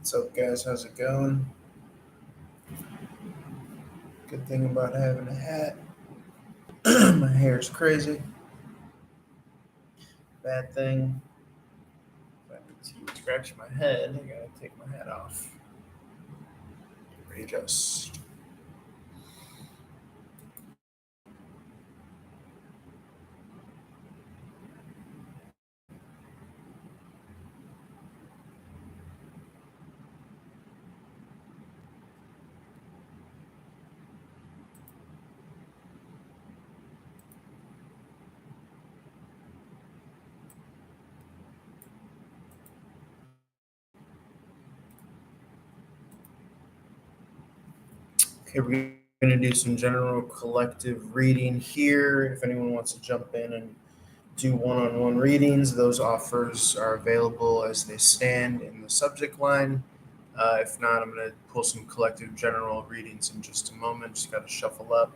What's up, guys? How's it going? Good thing about having a hat. My hair's crazy. Bad thing. If I need to scratch my head, I gotta take my hat off. Readjust. Okay, we're gonna do some general collective reading here. If anyone wants to jump in and do one-on-one readings, those offers are available as they stand in the subject line. If not, I'm gonna pull some collective general readings in just a moment. Just gotta shuffle up.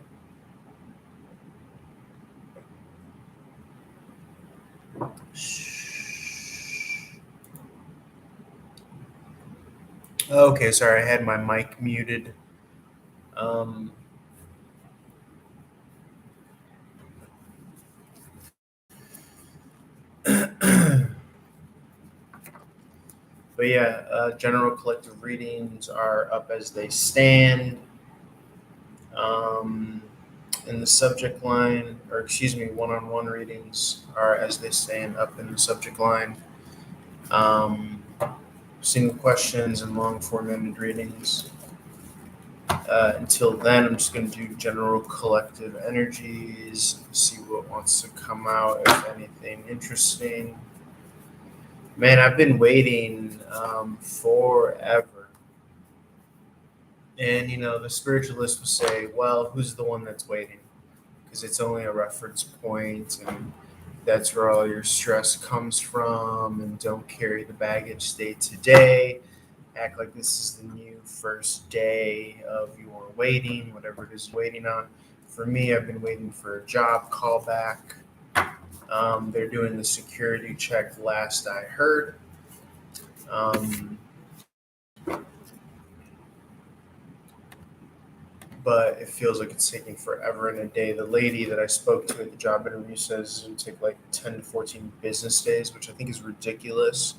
Okay, sorry, I had my mic muted. Um, but yeah, general collective readings are up as they stand. Um, in the subject line, or excuse me, one-on-one readings are as they stand up in the subject line. Um, Single questions and long formatted readings. Until then, I'm just going to do general collective energies, see what wants to come out, if anything interesting. Man, I've been waiting forever. And, the spiritualist will say, well, who's the one that's waiting? Because it's only a reference point, and that's where all your stress comes from. And don't carry the baggage day to day. Act like this is the new first day of your waiting, whatever it is you're waiting on. For me, I've been waiting for a job callback. They're doing the security check last I heard. Um, but it feels like it's taking forever and a day. The lady that I spoke to at the job interview says it would take like 10 to 14 business days, which I think is ridiculous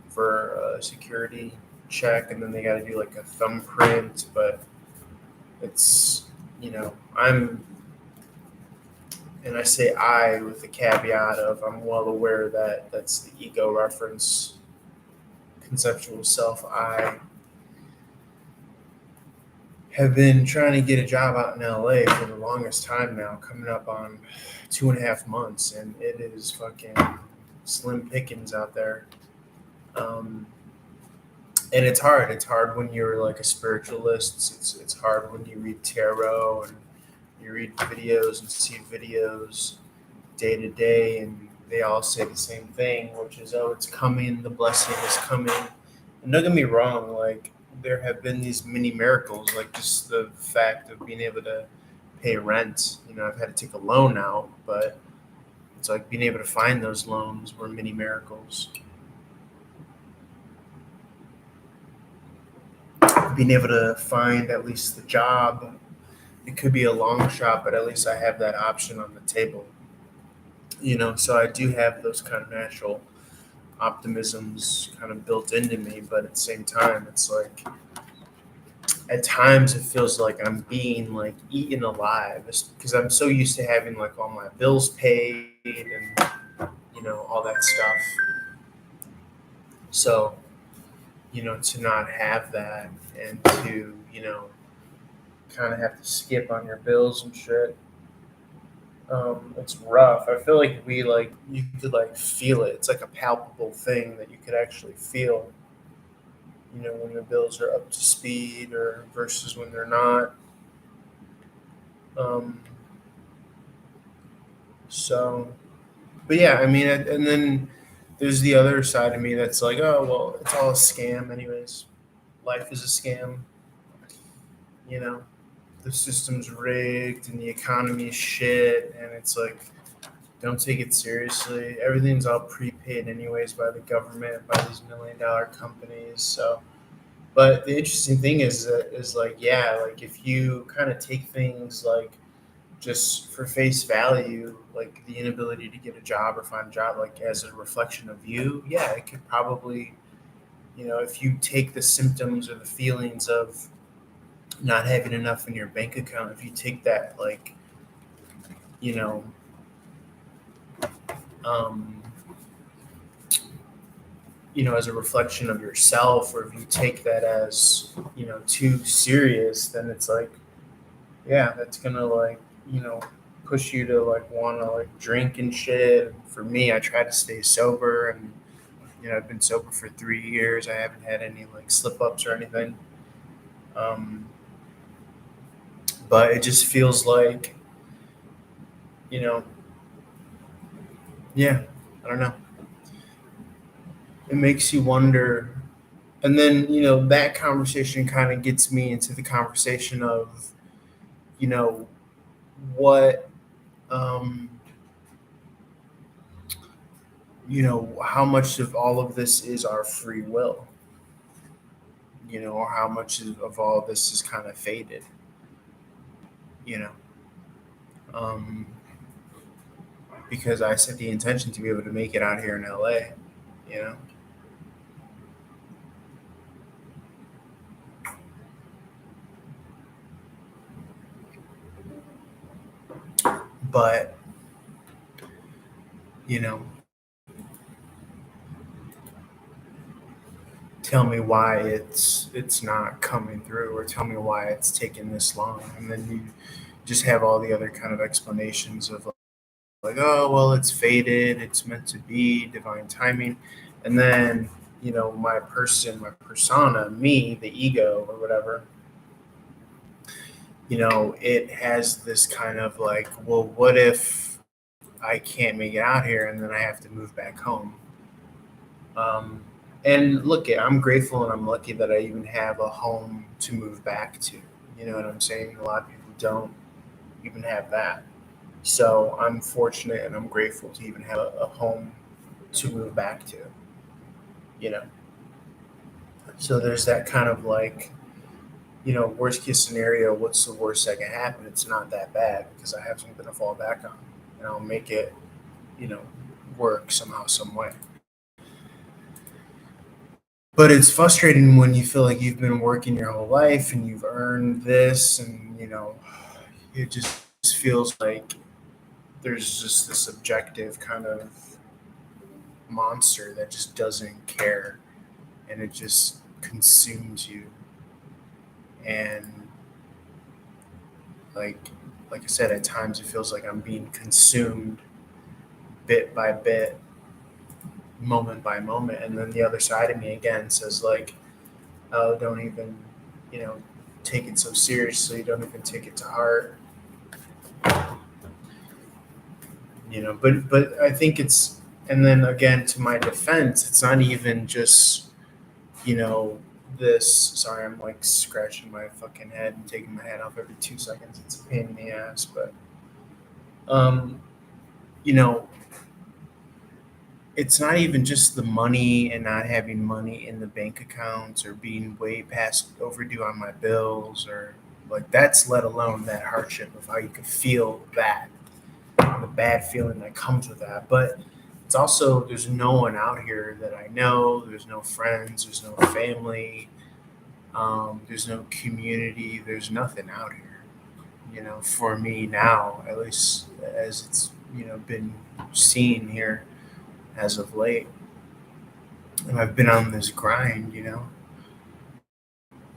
for a security check. And then they got to do like a thumbprint, but it's, and I say I with the caveat of I'm well aware that that's the ego reference, conceptual self. I have been trying to get a job out in LA for the longest time now, coming up on 2.5 months, and it is fucking slim pickings out there. And it's hard. It's hard when you're like a spiritualist. It's hard when you read tarot and you read videos and see videos day to day, and they all say the same thing, which is, oh, it's coming, the blessing is coming. And don't get me wrong, like there have been these mini miracles, like just the fact of being able to pay rent. I've had to take a loan out, but it's like being able to find those loans were mini miracles. Being able to find at least the job, it could be a long shot, but at least I have that option on the table. So I do have those kind of natural optimisms kind of built into me, but at the same time, it's like at times it feels like I'm being like eaten alive because I'm so used to having like all my bills paid and all that stuff. So to not have that and to kind of have to skip on your bills and shit. It's rough. I feel like you could like feel it. It's like a palpable thing that you could actually feel. When your bills are up to speed or versus when they're not. Um, so, but yeah, I mean, and then there's the other side of me that's like, oh well, it's all a scam, anyways. Life is a scam. You know, the system's rigged and the economy is shit, and it's like, don't take it seriously. Everything's all prepaid anyways by the government, by these $1 million companies. So But the interesting thing is like, yeah, like if you kind of take things like just for face value, like the inability to get a job or find a job, like as a reflection of you, yeah, it could probably, if you take the symptoms or the feelings of not having enough in your bank account, if you take that like, you know, um, as a reflection of yourself, or if you take that as, too serious, then it's like, yeah, that's gonna like, push you to like want to like drink and shit. For me, I try to stay sober, and I've been sober for 3 years. I haven't had any like slip ups or anything. Um, but it just feels like, you know, yeah, I don't know. It makes you wonder. And then, that conversation kind of gets me into the conversation of, you know, what, um, how much of all of this is our free will, or how much of all this is kind of faded, you know, um, because I set the intention to be able to make it out here in LA, you know, but, you know, tell me why it's not coming through, or tell me why it's taking this long, and then you just have all the other kind of explanations of like, oh well, it's faded, it's meant to be divine timing. And then, my persona, me, the ego or whatever, it has this kind of like, well, what if I can't make it out here and then I have to move back home? And look, I'm grateful and I'm lucky that I even have a home to move back to. You know what I'm saying? A lot of people don't even have that. So I'm fortunate and I'm grateful to even have a home to move back to, you know. So there's that kind of like, worst case scenario, what's the worst that can happen? It's not that bad because I have something to fall back on, and I'll make it, you know, work somehow, some way. But it's frustrating when you feel like you've been working your whole life and you've earned this, and it just feels like there's just this objective kind of monster that just doesn't care, and it just consumes you. And like like I said, at times it feels like I'm being consumed bit by bit, moment by moment. And then the other side of me again says like, oh, don't even, you know, take it so seriously, don't even take it to heart. But I think it's, and then again, to my defense, it's not even just, you know, this, sorry, I'm like scratching my fucking head and taking my head off every 2 seconds. It's a pain in the ass. But um you know, it's not even just the money and not having money in the bank accounts or being way past overdue on my bills, or like that's, let alone that hardship of how you could feel that, the bad feeling that comes with that. But it's also, there's no one out here that I know, there's no friends, there's no family, there's no community, there's nothing out here, for me now, at least as it's, been seen here as of late. And I've been on this grind,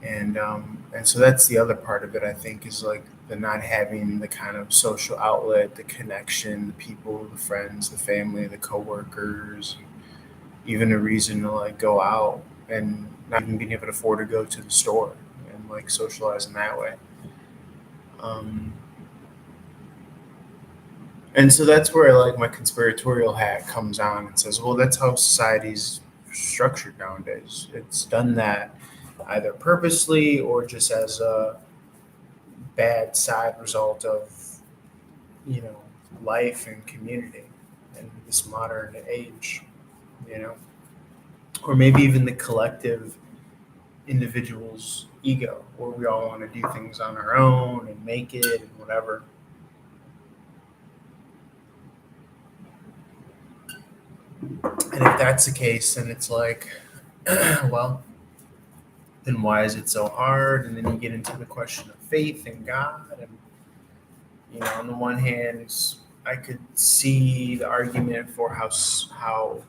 and so that's the other part of it. I think is like the not having the kind of social outlet, the connection, the people, the friends, the family, the coworkers, even a reason to like go out, and not even being able to afford to go to the store and like socialize in that way. Um, and so that's where like my conspiratorial hat comes on and says, well, that's how society's structured nowadays. It's done that either purposely or just as a bad side result of, you know, life and community in this modern age, you know, or maybe even the collective, individual's ego, where we all want to do things on our own and make it and whatever. And if that's the case, then it's like, well, then why is it so hard? And then you get into the question of faith and God. And, on the one hand, I could see the argument for how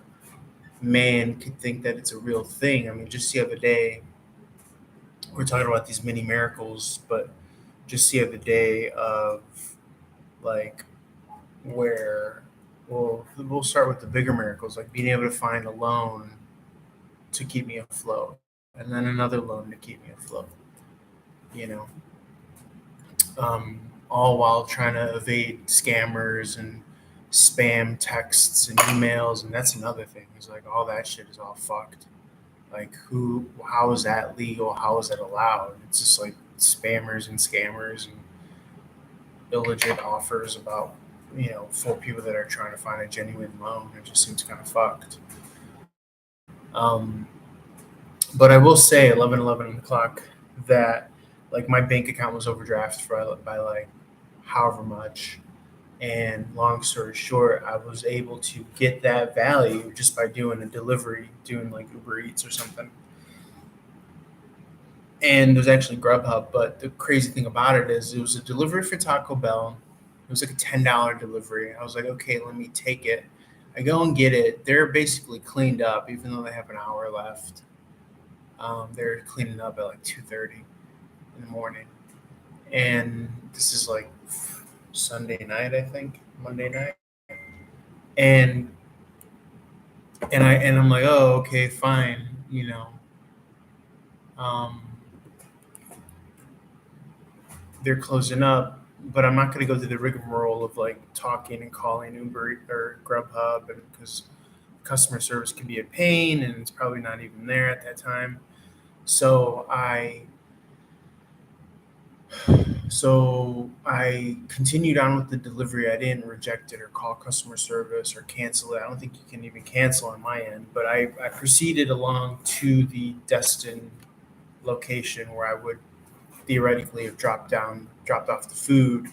man could think that it's a real thing. I mean, just the other day, we're talking about these mini miracles, but just the other day of like where, well, we'll start with the bigger miracles, like being able to find a loan to keep me afloat, and then another loan to keep me afloat. You know, all while trying to evade scammers and spam texts and emails, and that's another thing. It's like all that shit is all fucked. Like how is that legal? How is that allowed? It's just like spammers and scammers and illegit offers about, for people that are trying to find a genuine loan. It just seems kind of fucked. Um, but I will say 11 o'clock that like my bank account was overdrafted by like however much. And long story short, I was able to get that value just by doing a delivery, doing like Uber Eats or something. And there's actually Grubhub, but the crazy thing about it is it was a delivery for Taco Bell. It was like a $10 delivery. I was like, okay, let me take it. I go and get it. They're basically cleaned up, even though they have an hour left. They're cleaning up at like 2:30 in the morning, and this is like Sunday night, I think, Monday night, and I'm like, oh, okay, fine, um, they're closing up, but I'm not going to go through the rigmarole of like talking and calling Uber or Grubhub, and because customer service can be a pain, and it's probably not even there at that time. So I continued on with the delivery. I didn't reject it or call customer service or cancel it. I don't think you can even cancel on my end, but I proceeded along to the destined location where I would theoretically have dropped off the food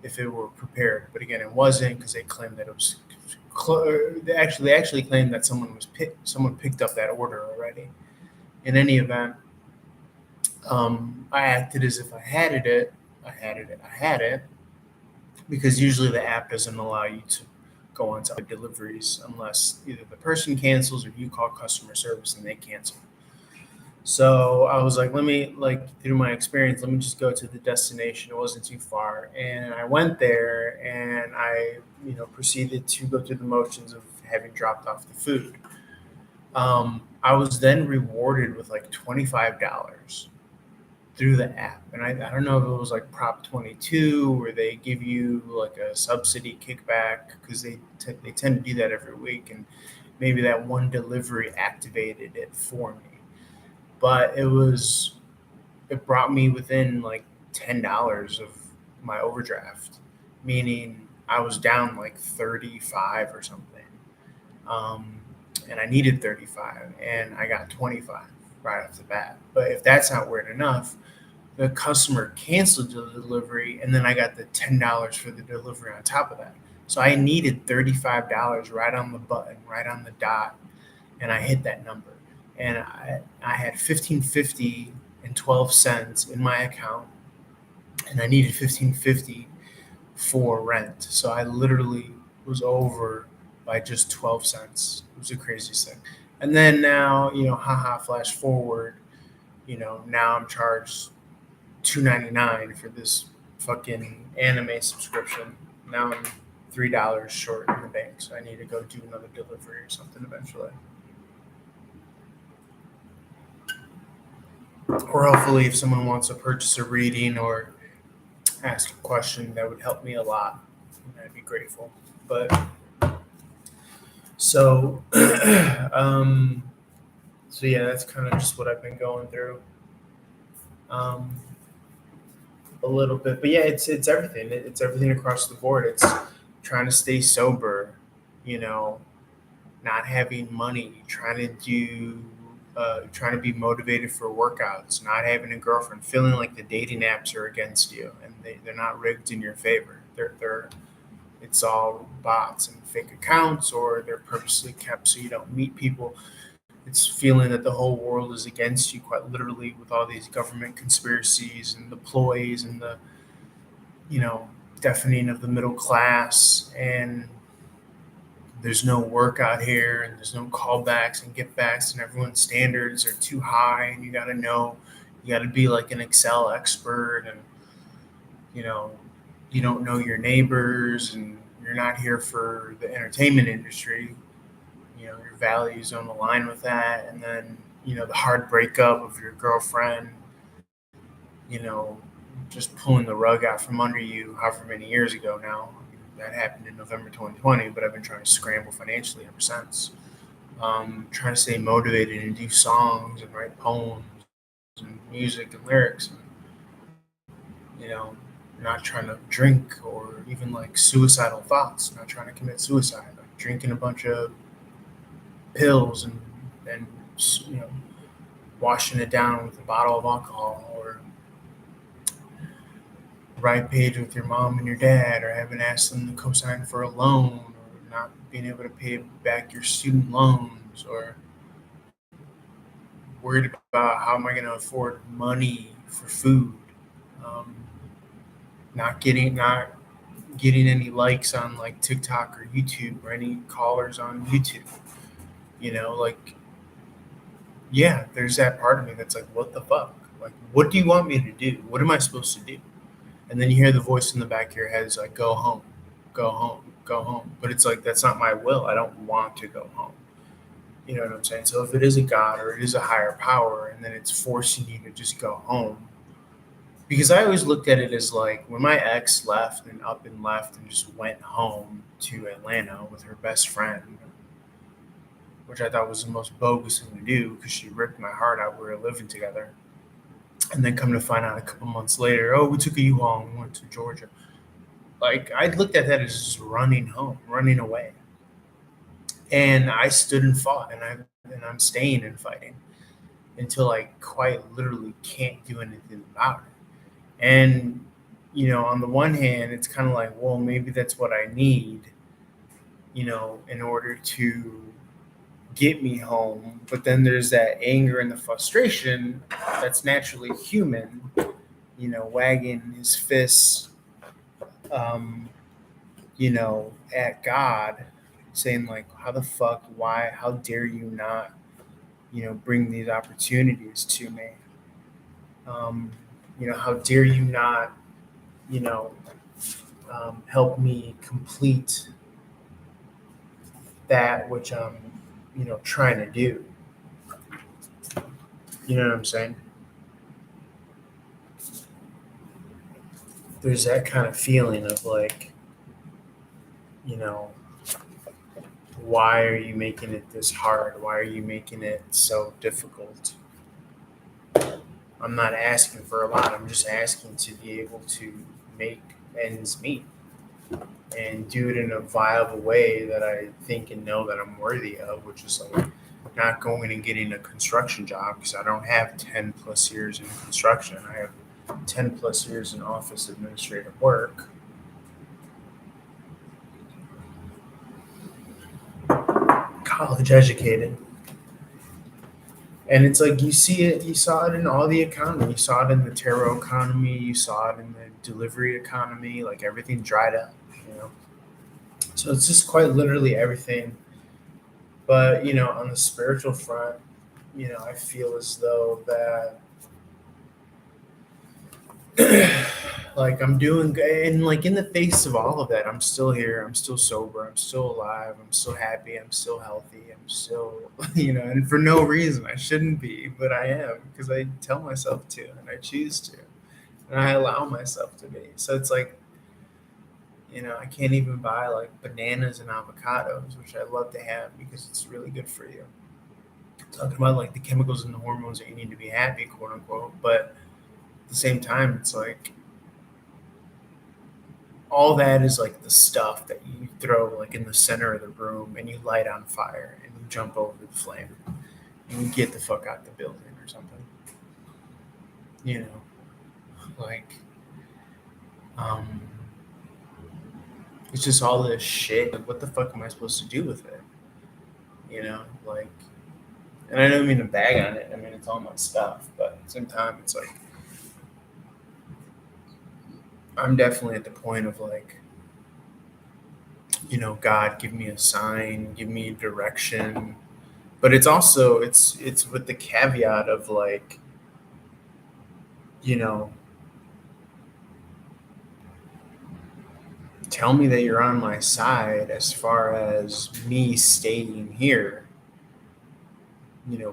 if it were prepared. But again, it wasn't, because they claimed that it was. They actually claimed that someone picked up that order already. In any event, I acted as if I had it. I had it, because usually the app doesn't allow you to go on to other deliveries unless either the person cancels or you call customer service and they cancel. So I was like, let me, like, through my experience, let me just go to the destination. It wasn't too far. And I went there and I, proceeded to go through the motions of having dropped off the food. I was then rewarded with like $25 through the app. And I don't know if it was like Prop 22 where they give you like a subsidy kickback, because they tend to do that every week. And maybe that one delivery activated it for me. But it brought me within like $10 of my overdraft, meaning I was down like 35 or something. Um, and I needed 35 and I got 25 right off the bat. But if that's not weird enough, the customer canceled the delivery and then I got the $10 for the delivery on top of that. So I needed $35 right on the button, right on the dot, and I hit that number. And I had 15.50 and 12 cents in my account, and I needed 15.50 for rent. So I literally was over by just 12 cents. It was the craziest thing. And then now, haha, flash forward, now I'm charged $2.99 for this fucking anime subscription. Now I'm $3 short in the bank, so I need to go do another delivery or something eventually. Or hopefully, if someone wants to purchase a reading or ask a question, that would help me a lot, and I'd be grateful. But so, so yeah, that's kind of just what I've been going through. A little bit, but yeah, it's everything. It's everything across the board. It's trying to stay sober, not having money, trying to do trying to be motivated for workouts, not having a girlfriend, feeling like the dating apps are against you and they're not rigged in your favor. They're it's all bots and fake accounts, or they're purposely kept so you don't meet people. It's feeling that the whole world is against you, quite literally, with all these government conspiracies and the ploys and the, you know, deafening of the middle class. And there's no work out here, and there's no callbacks and get backs, and everyone's standards are too high, and you got to be like an Excel expert, and you know, you don't know your neighbors, and you're not here for the entertainment industry. Your values don't align with that. And then the hard breakup of your girlfriend, you know just pulling the rug out from under you however many years ago now. That happened in November 2020, but I've been trying to scramble financially ever since. Trying to stay motivated and do songs and write poems and music and lyrics, and not trying to drink, or even like suicidal thoughts, not trying to commit suicide, like drinking a bunch of pills and you know washing it down with a bottle of alcohol, or right page with your mom and your dad, or having asked them to co-sign for a loan, or not being able to pay back your student loans, or worried about how am I going to afford money for food, um, not getting any likes on like TikTok or YouTube, or any callers on YouTube. Like, yeah, there's that part of me that's like, what the fuck? Like, what do you want me to do? What am I supposed to do? And then you hear the voice in the back of your head is like, go home, go home, go home. But it's like, that's not my will. I don't want to go home. You know what I'm saying? So if it is a God or it is a higher power, and then it's forcing you to just go home, because I always looked at it as like when my ex left and up and left and just went home to Atlanta with her best friend, which I thought was the most bogus thing to do because she ripped my heart out. We were living together. And then come to find out a couple months later, oh, we took a U-Haul and we went to Georgia. Like, I looked at that as just running home, running away. And I stood and fought, and I'm staying and fighting until I quite literally can't do anything about it. And on the one hand, it's kind of like, well, maybe that's what I need, in order to get me home. But then there's that anger and the frustration that's naturally human, wagging his fists, at God, saying like, how the fuck, why, how dare you not, bring these opportunities to me? How dare you not, you know, help me complete that which I'm, trying to do. You know what I'm saying? There's that kind of feeling of like, you know, why are you making it this hard? Why are you making it so difficult? I'm not asking for a lot. I'm just asking to be able to make ends meet and do it in a viable way that I think and know that I'm worthy of, which is like not going and getting a construction job, because I don't have 10 plus years in construction. I have 10 plus years in office administrative work. College educated. And it's like you saw it in all the economy. You saw it in the tarot economy, you saw it in the delivery economy, like everything dried up. So it's just quite literally everything. But, on the spiritual front, I feel as though that like I'm doing good, and like in the face of all of that, I'm still here, I'm still sober, I'm still alive, I'm still happy, I'm still healthy, I'm still and for no reason I shouldn't be, but I am, because I tell myself to, and I choose to, and I allow myself to be. So it's like, I can't even buy like bananas and avocados, which I love to have because it's really good for you. Talking about like the chemicals and the hormones that you need to be happy, quote unquote. But at the same time, it's like all that is like the stuff that you throw like in the center of the room and you light on fire and you jump over the flame. get the fuck out the building or something. You know, like, um, it's just all this shit. Like, what the fuck am I supposed to do with it? You know, like, and I don't mean to bag on it. I mean, it's all my stuff, but at the same time, it's like, I'm definitely at the point of like, God, give me a sign, give me direction. But it's also it's with the caveat of like, you know, tell me that you're on my side as far as me staying here.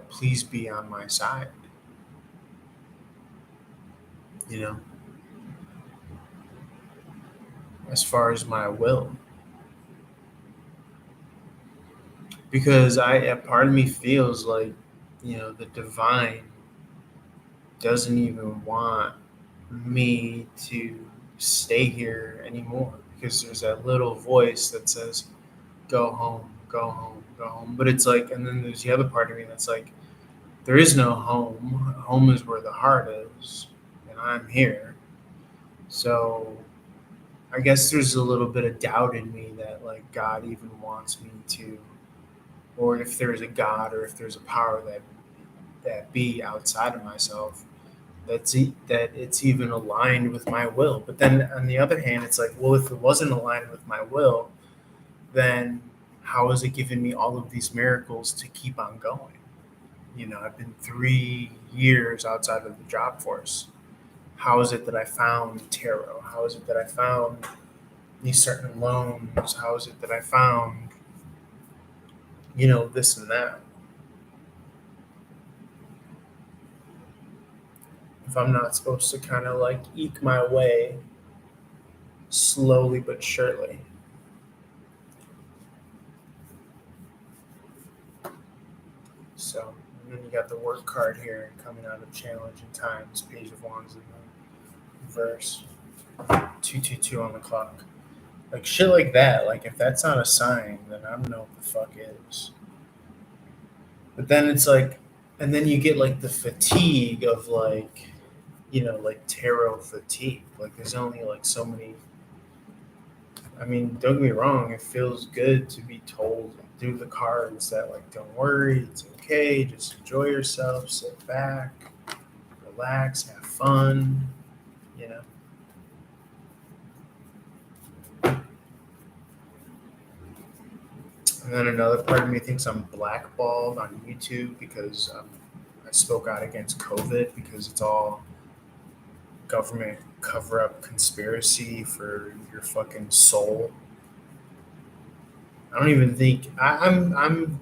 Please be on my side. You know, as far as my will, because a part of me feels like, the divine doesn't even want me to stay here anymore because there's that little voice that says, go home, go home, go home. But it's like, and then there's the other part of me that's like, there is no home. Home is where the heart is, and I'm here. So I guess there's a little bit of doubt in me that like God even wants me to, or if there's a God or if there's a power that be outside of myself that it's even aligned with my will. But then on the other hand, it's like, well, if it wasn't aligned with my will, then how is it giving me all of these miracles to keep on going? I've been 3 years outside of the job force. How is it that I found tarot? How is it that I found these certain loans? How is it that I found, this and that? If I'm not supposed to kind of like eke my way slowly but surely. So, and then you got the work card here coming out of Challenging Times, Page of Wands in the verse 222 on the clock. Like shit like that. Like if that's not a sign, then I don't know what the fuck is. But then it's like, and then you get like the fatigue of like, like tarot fatigue. Like there's only like so many. I mean, don't get me wrong, it feels good to be told through the cards that like, don't worry, it's okay, just enjoy yourself, sit back, relax, have fun, you know. And then another part of me thinks I'm blackballed on YouTube because I spoke out against COVID because it's all government cover up conspiracy for your fucking soul. I don't even think I'm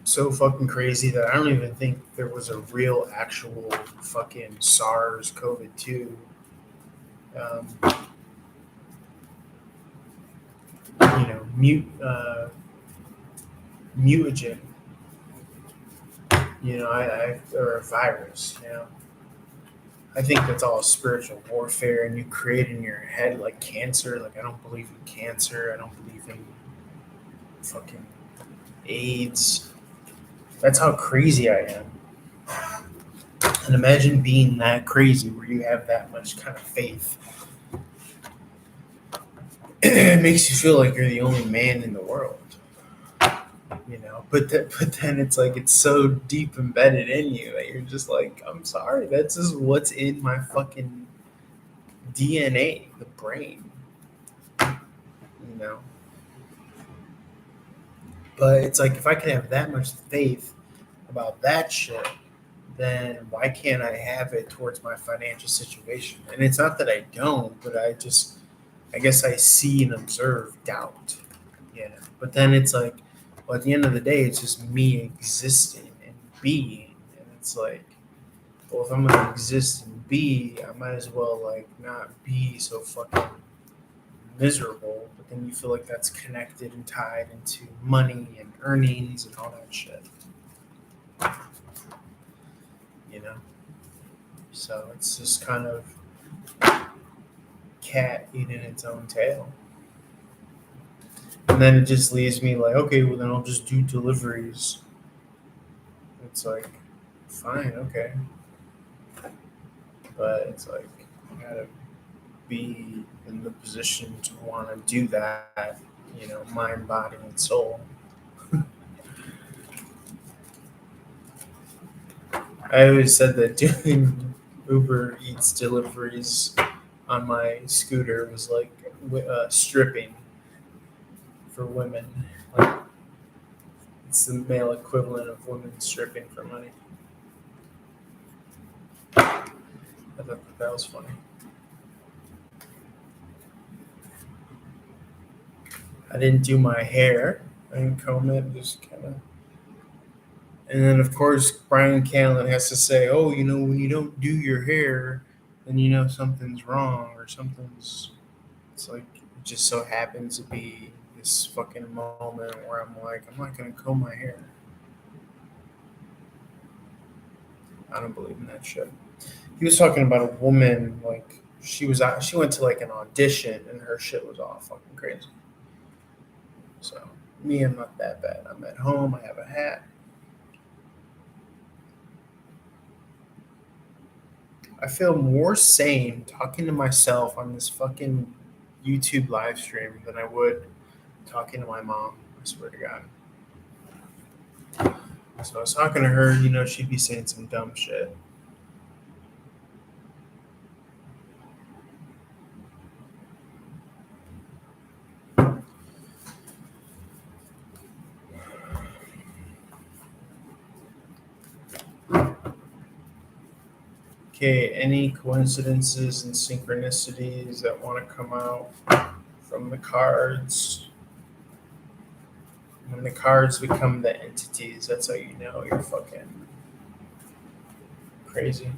so fucking crazy that I don't even think there was a real actual fucking SARS COVID-2 mutagen, or a virus, I think that's all spiritual warfare, and you create in your head like cancer. Like I don't believe in cancer. I don't believe in fucking AIDS. That's how crazy I am. And imagine being that crazy where you have that much kind of faith. It makes you feel like you're the only man in the world, But then it's like it's so deep embedded in you that you're just like, I'm sorry, that's just what's in my fucking DNA, the brain, you know. But it's like if I can have that much faith about that shit, then why can't I have it towards my financial situation? And it's not that I don't, but I guess I see and observe doubt, But then it's like, well, at the end of the day, it's just me existing and being, and it's like, well, if I'm gonna exist and be, I might as well like not be so fucking miserable. But then you feel like that's connected and tied into money and earnings and all that shit, you know. So it's just kind of cat eating its own tail. And then it just leaves me like, okay, well then I'll just do deliveries. it's like, fine, okay. But it's like, you gotta be in the position to want to do that, mind, body, and soul. I always said that doing Uber Eats deliveries on my scooter was like stripping for women. Like, it's the male equivalent of women stripping for money. I thought that was funny. I didn't do my hair. I didn't comb it. Just kind of. And then, of course, Brian Callen has to say, "Oh, when you don't do your hair, then something's wrong or something's." It's like it just so happens to be this fucking moment where I'm like, I'm not gonna comb my hair. I don't believe in that shit. He was talking about a woman like she went to like an audition and her shit was all fucking crazy. So me, I'm not that bad. I'm at home. I have a hat. I feel more sane talking to myself on this fucking YouTube live stream than I would talking to my mom. I swear to God. So I was talking to her, she'd be saying some dumb shit. Okay, any coincidences and synchronicities that want to come out from the cards? When the cards become the entities, that's how you know you're fucking crazy.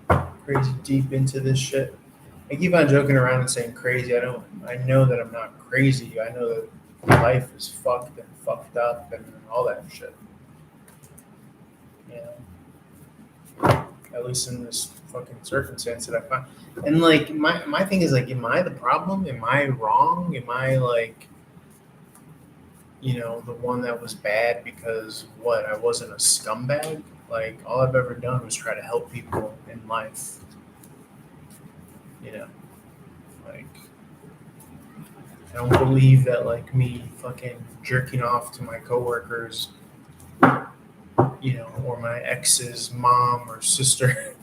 Crazy deep into this shit. I keep on joking around and saying crazy. I know that I'm not crazy. I know that life is fucked and fucked up and all that shit. At least in this fucking circumstance that I find. And like my thing is like, am I the problem? Am I wrong? Am I like, the one that was bad because what? I wasn't a scumbag? Like all I've ever done was try to help people in life. Like I don't believe that like me fucking jerking off to my coworkers, or my ex's mom or sister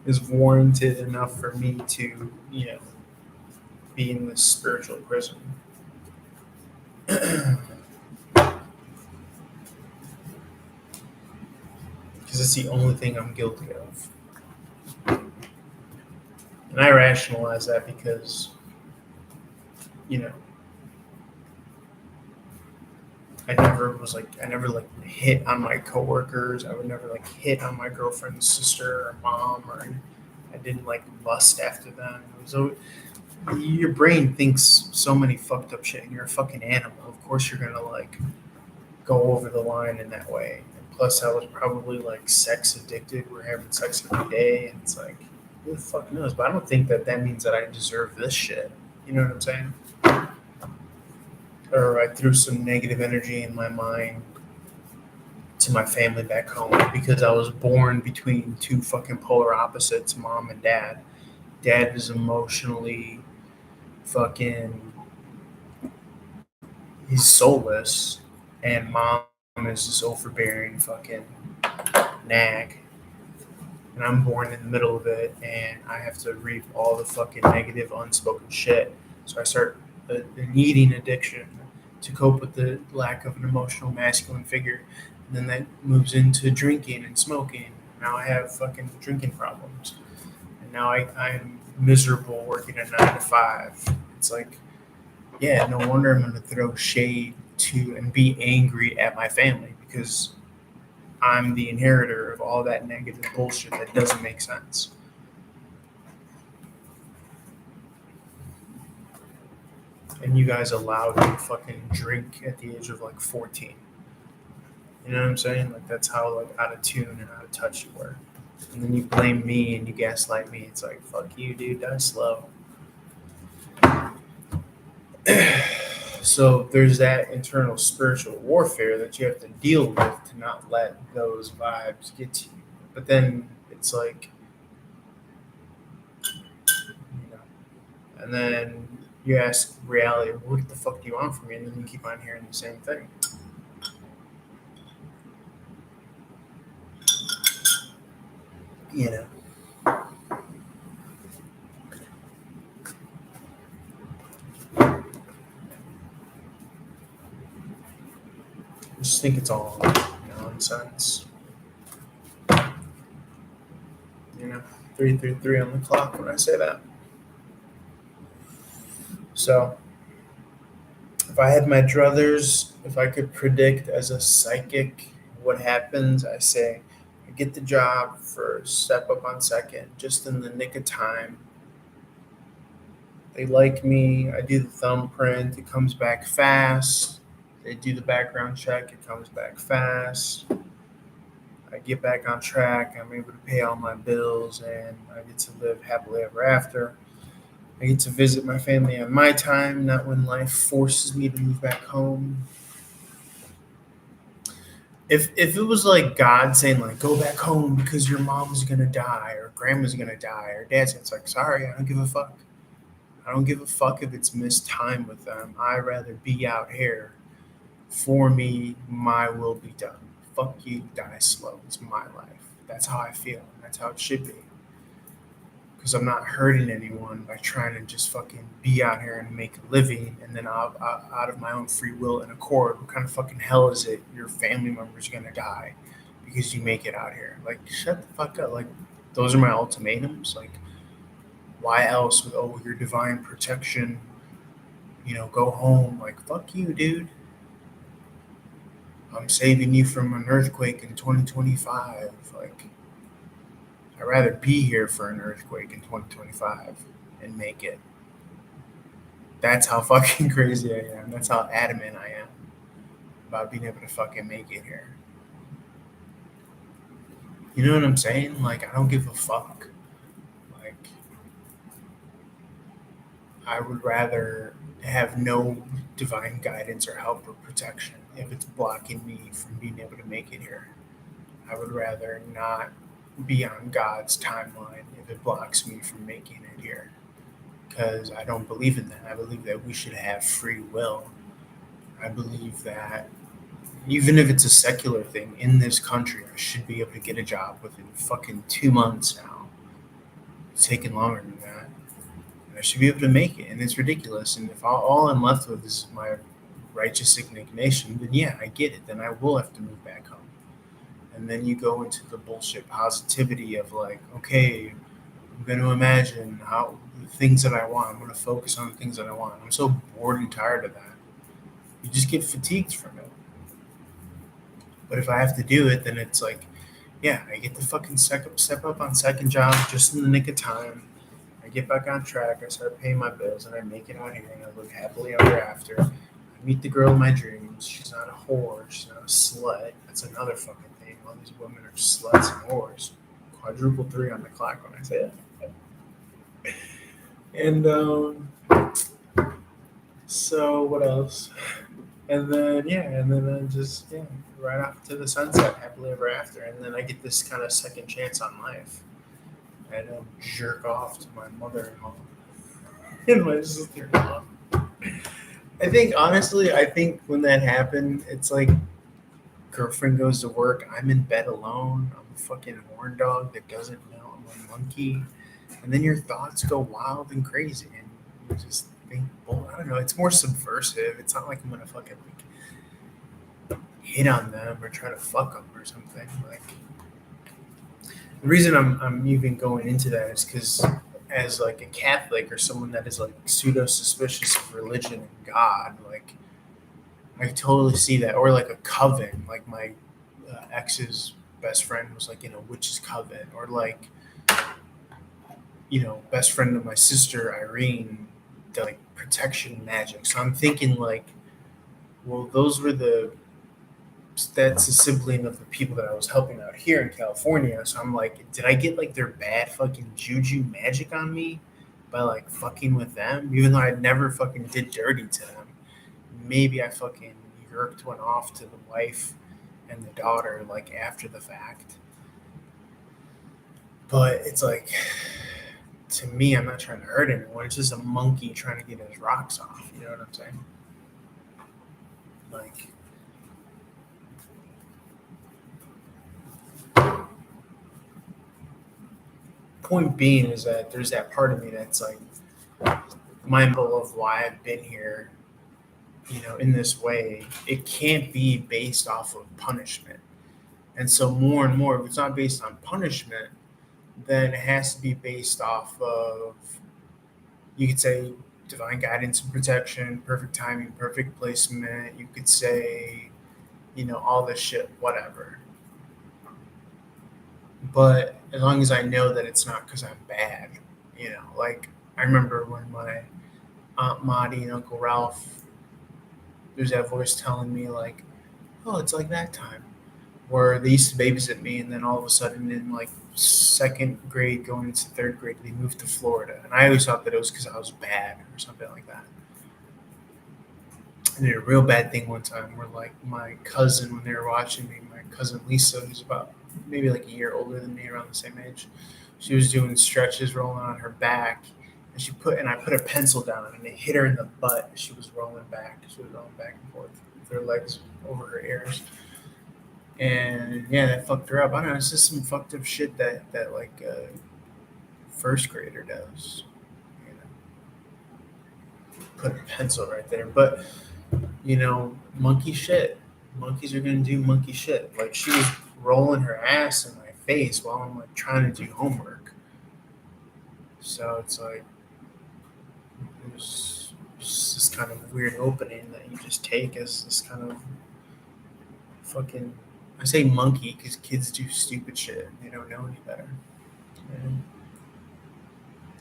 is warranted enough for me to, be in this spiritual prison. Because it's the only thing I'm guilty of. And I rationalize that because, I never hit on my coworkers. I would never like hit on my girlfriend's sister or mom, or I didn't like lust after them. So your brain thinks so many fucked up shit, and you're a fucking animal. Of course, you're gonna like go over the line in that way. And plus, I was probably like sex addicted. We're having sex every day, and it's like, who the fuck knows? But I don't think that means that I deserve this shit. You know what I'm saying? Or I threw some negative energy in my mind to my family back home because I was born between two fucking polar opposites, mom and dad. Dad is emotionally fucking, he's soulless, and mom is this overbearing fucking nag. And I'm born in the middle of it, and I have to reap all the fucking negative, unspoken shit. So I start an eating addiction to cope with the lack of an emotional masculine figure. And then that moves into drinking and smoking. Now I have fucking drinking problems. And now I'm miserable working a 9 to 5. It's like, yeah, no wonder I'm going to throw shade to and be angry at my family because I'm the inheritor of all that negative bullshit that doesn't make sense. And you guys allowed me to fucking drink at the age of like 14. You know what I'm saying? Like that's how like out of tune and out of touch you were. And then you blame me and you gaslight me. It's like, fuck you, dude. Die slow. So there's that internal spiritual warfare that you have to deal with to not let those vibes get to you. But then it's like, you know, and then you ask reality, what the fuck do you want from me? And then you keep on hearing the same thing. You know. I just think it's all nonsense. 3:33 on the clock when I say that. So, if I had my druthers, if I could predict as a psychic what happens, I say I get the job for step up on second, just in the nick of time. They like me. I do the thumbprint. It comes back fast. They do the background check. It comes back fast. I get back on track. I'm able to pay all my bills, and I get to live happily ever after. I get to visit my family on my time, not when life forces me to move back home. If it was like God saying like go back home because your mom's gonna die or grandma's gonna die or dad's, it's like sorry, I don't give a fuck. I don't give a fuck if it's missed time with them. I'd rather be out here. For me, my will be done. Fuck you, die slow. It's my life. That's how I feel. That's how it should be. Because I'm not hurting anyone by trying to just fucking be out here and make a living, and then out of my own free will and accord, what kind of fucking hell is it your family member's gonna die because you make it out here? Like, shut the fuck up. Like, those are my ultimatums. Like, why else with, oh, your divine protection, go home? Like, fuck you, dude. I'm saving you from an earthquake in 2025. Like, I'd rather be here for an earthquake in 2025 and make it. That's how fucking crazy I am. That's how adamant I am about being able to fucking make it here. You know what I'm saying? Like, I don't give a fuck. Like, I would rather have no divine guidance or help or protection if it's blocking me from being able to make it here. I would rather not be on God's timeline if it blocks me from making it here. Because I don't believe in that. I believe that we should have free will. I believe that even if it's a secular thing in this country, I should be able to get a job within fucking 2 months now. It's taking longer than that. I should be able to make it, and it's ridiculous. And if all I'm left with is my righteous indignation, then yeah, I get it. Then I will have to move back home. And then you go into the bullshit positivity of like, okay, I'm going to imagine how the things that I want. I'm going to focus on the things that I want. I'm so bored and tired of that. You just get fatigued from it. But if I have to do it, then it's like, yeah, I get the fucking step up on second job just in the nick of time. I get back on track. I start paying my bills, and I make it out here, and I live happily ever after. I meet the girl of my dreams. She's not a whore. She's not a slut. That's another fucking thing. All these women are sluts and whores. Quadruple 3 on the clock when I say it. And so what else? And then I just right off to the sunset, happily ever after. And then I get this kind of second chance on life. I don't jerk off to my mother-in-law and my sister-in-law. I think when that happened, it's like girlfriend goes to work, I'm in bed alone, I'm a fucking horn dog that doesn't know I'm a monkey. And then your thoughts go wild and crazy, and you just think, well, I don't know, it's more subversive. It's not like I'm gonna fucking like hit on them or try to fuck them or something. Like, the reason I'm even going into that is because as like a Catholic or someone that is like pseudo suspicious of religion and God, like I totally see that. Or like a coven, like my ex's best friend was like in a witch's coven, or like best friend of my sister Irene, the like protection magic. So I'm thinking like, well, that's a sibling of the people that I was helping out here in California. So I'm like, did I get like their bad fucking juju magic on me by like fucking with them, even though I never fucking did dirty to them? maybe I fucking yerked one off to the wife and the daughter like after the fact. But it's like, to me, I'm not trying to hurt anyone. It's just a monkey trying to get his rocks off. You know what I'm saying? Like, point being is that there's that part of me that's like mindful of why I've been here, in this way. It can't be based off of punishment. And so more and more, if it's not based on punishment, then it has to be based off of, you could say, divine guidance and protection, perfect timing, perfect placement. You could say, all this shit, whatever. But as long as I know that it's not because I'm bad, like I remember when my Aunt Maudie and Uncle Ralph, there's that voice telling me like, oh, it's like that time, where they used to babysit me, and then all of a sudden in like second grade going into third grade, they moved to Florida, and I always thought that it was because I was bad or something like that. I did a real bad thing one time where like my cousin, when they were watching me, my cousin Lisa, who's about maybe like a year older than me, around the same age, she was doing stretches, rolling on her back, and I put a pencil down and it hit her in the butt. She was rolling back. She was rolling back and forth with her legs over her ears. And yeah, that fucked her up. I don't know. It's just some fucked up shit that like a first grader does. You know, put a pencil right there. But monkey shit. Monkeys are gonna do monkey shit. Like she was rolling her ass in my face while I'm like trying to do homework. So it's like it was just this kind of weird opening that you just take as this kind of fucking. I say monkey because kids do stupid shit. They don't know any better. And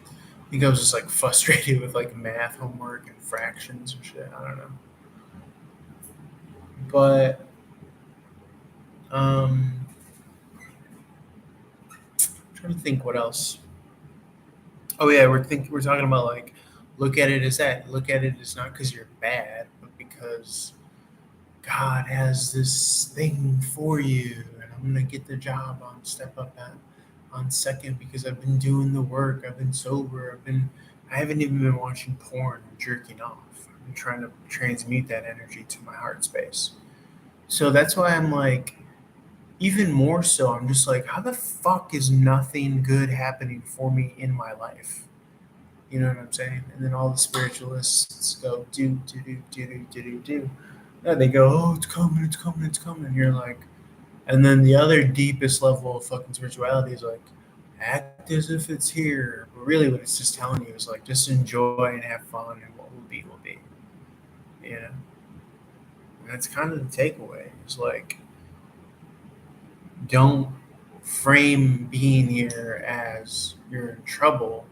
I think I was just like frustrated with like math homework and fractions and shit. I don't know. But I'm trying to think what else. Oh yeah, we're talking about like look at it as that. Look at it as not because you're bad, but because God has this thing for you, and I'm gonna get the job on step up at on second because I've been doing the work. I've been sober. I haven't even been watching porn or jerking off. I'm trying to transmute that energy to my heart space. So that's why I'm like, even more so, I'm just like, how the fuck is nothing good happening for me in my life? You know what I'm saying? And then all the spiritualists go, do. No, they go, oh, it's coming, it's coming, it's coming. And you're like, and then the other deepest level of fucking spirituality is like, act as if it's here. But really, what it's just telling you is like, just enjoy and have fun, and what will be, will be. You know? And that's kind of the takeaway. It's like, don't frame being here as you're in trouble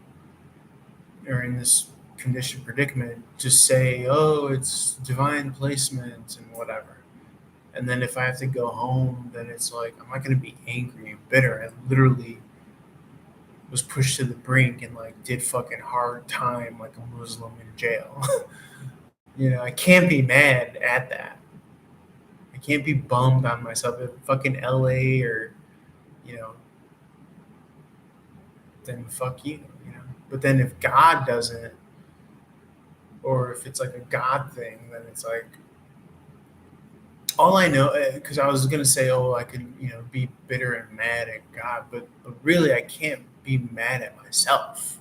or in this condition predicament. Just say, oh, it's divine placement and whatever. And then if I have to go home, then it's like, I'm not going to be angry and bitter. I literally was pushed to the brink and like did fucking hard time like a Muslim in jail. I can't be mad at that. I can't be bummed on myself. If fucking LA or, you know, then fuck you. But then if God doesn't, or if it's like a God thing, then it's like, all I know, because I was gonna say, oh, I could, be bitter and mad at God, but really, I can't be mad at myself.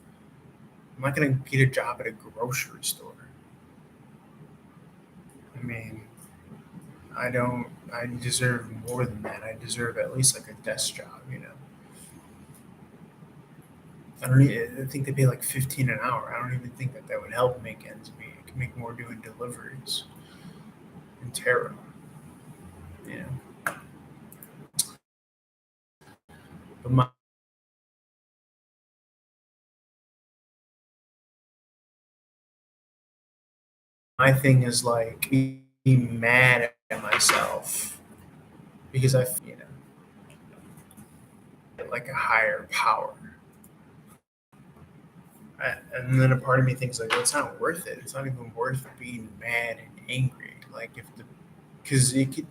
I'm not gonna get a job at a grocery store. I mean, I don't. I deserve more than that. I deserve at least like a desk job. I think they pay like 15 an hour. I don't even think that would help make ends meet. I can make more doing deliveries and tarot. You know, but my thing is like be mad at myself because like a higher power. And then a part of me thinks like, well, it's not worth it. It's not even worth being mad and angry. Like if because it could,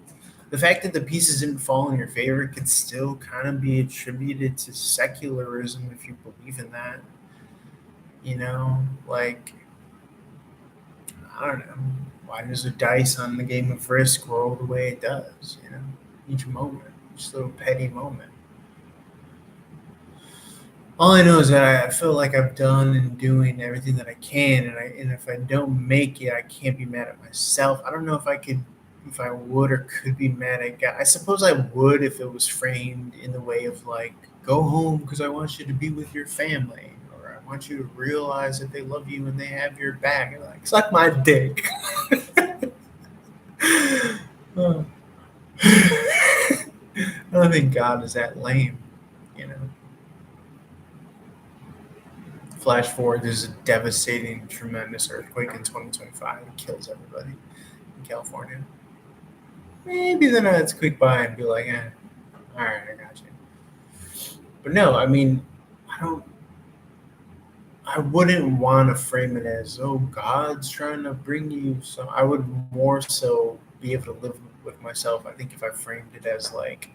the fact that the pieces didn't fall in your favor could still kind of be attributed to secularism if you believe in that. You know, like I don't know. Why does the dice on the game of Risk roll the way it does? You know, each moment, each little petty moment. All I know is that I feel like I've done and doing everything that I can, and if I don't make it, I can't be mad at myself. I don't know if I could, if I would or could be mad at God. I suppose I would if it was framed in the way of like, go home because I want you to be with your family, or I want you to realize that they love you and they have your back. And like, suck my dick. Oh. I don't think God is that lame, you know. Flash forward, there's a devastating, tremendous earthquake in 2025. It kills everybody in California. Maybe then I'd squeak by and be like, all right, I got you. But no, I mean, I don't, I wouldn't want to frame it as, oh, God's trying to bring you some. I would more so be able to live with myself. I think if I framed it as like,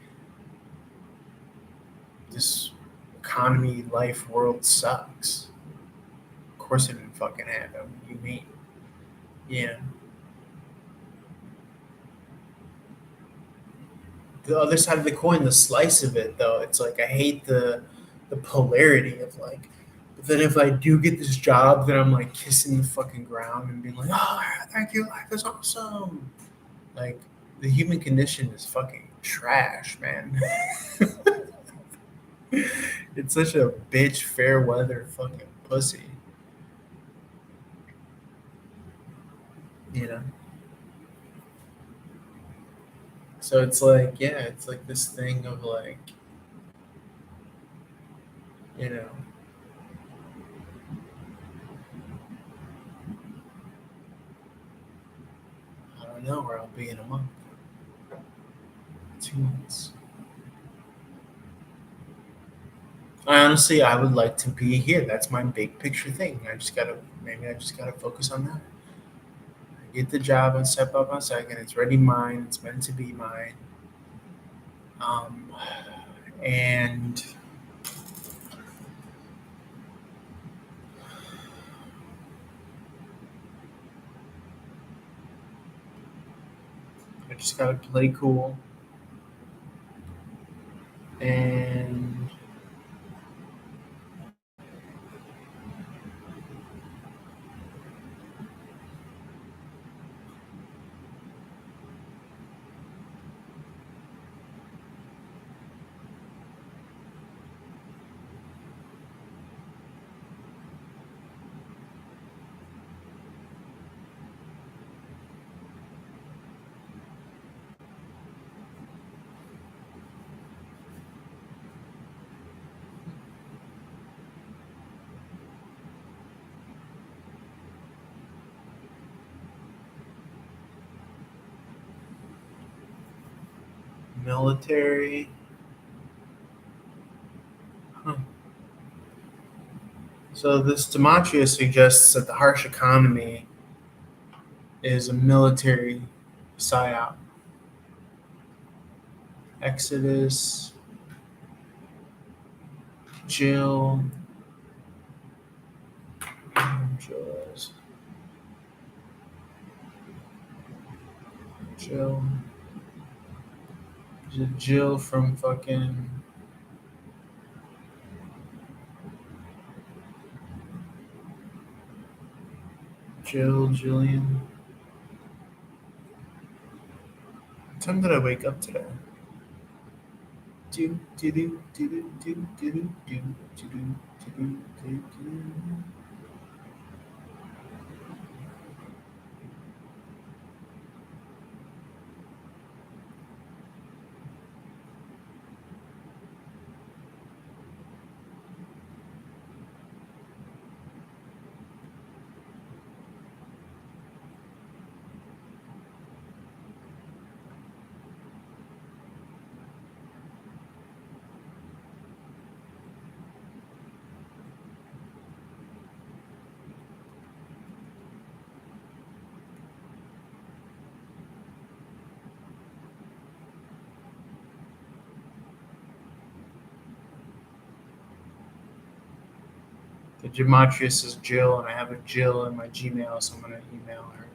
this economy, life, world sucks. Of course it didn't fucking happen. What do you mean? Yeah. The other side of the coin, the slice of it, though, it's like I hate the polarity of like. But then if I do get this job, then I'm like kissing the fucking ground and being like, "Oh, thank you, life is awesome." Like the human condition is fucking trash, man. It's such a bitch, fair weather fucking pussy, you know. So it's like, yeah, it's like this thing of like, you know, I don't know where I'll be in a month, 2 months. I would like to be here. That's my big picture thing. I just gotta focus on that. I get the job and step up on second. It's ready mine. It's meant to be mine. Um, and I just gotta play cool. And military. Huh. So this Dematria suggests that the harsh economy is a military psyop. Exodus, Jill, Jill, Jill, Jill from fucking Jillian. What time did I wake up today? Do do do do do do do do do do do do do. The Gematria is Jill, and I have a Jill in my Gmail, so I'm gonna email her.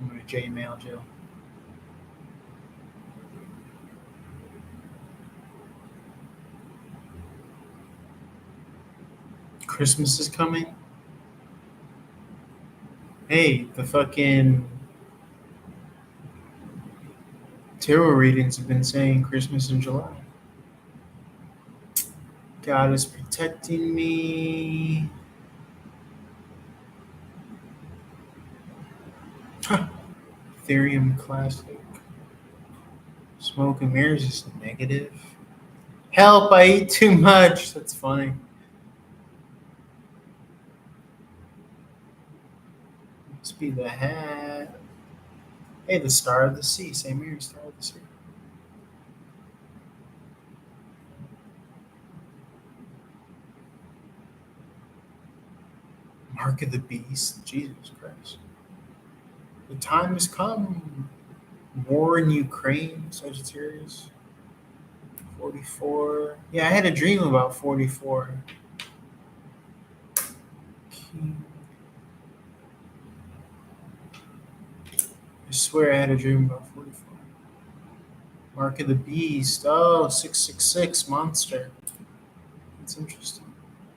I'm gonna J-mail Jill. Christmas is coming. Hey, the fucking tarot readings have been saying Christmas in July. God is protecting me. Ethereum Classic. Smoke and mirrors is negative. Help, I eat too much. That's funny. Must be the hat. Hey, the Star of the Sea. Same here, Star of the Sea. Mark of the Beast. Jesus Christ. The time has come. War in Ukraine, Sagittarius. 44. Yeah, I had a dream about 44. King. I swear I had a dream about 44. Mark of the Beast. Oh, 666 monster. That's interesting.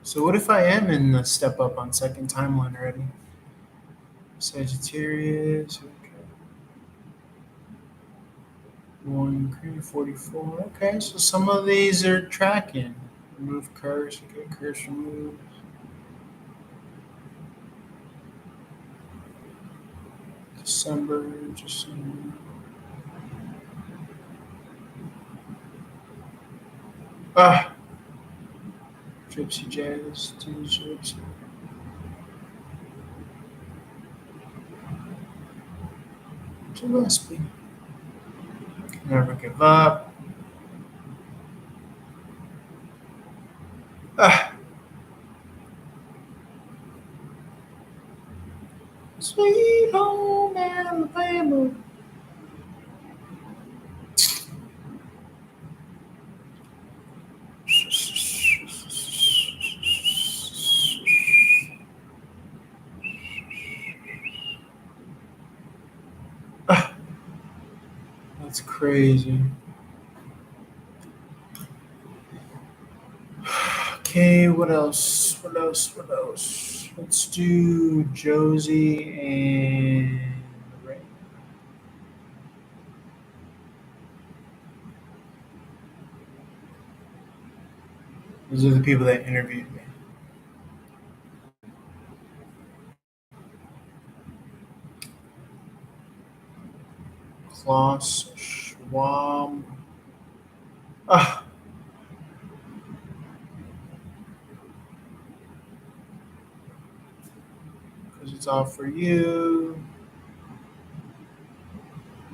So what if I am in the step up on second timeline already? Sagittarius. Okay. 1, 44. Okay, so some of these are tracking. Remove curse. Okay, curse removed. December. Ah, Gypsy Jazz. Gypsy. Gillespie. Never give up. Ah. Sweet home Alabama. Ah, that's crazy. Okay, what else? Let's do Josie and Ray. Those are the people that interviewed me. Klaus Schwab. Ah. Because it's all for you.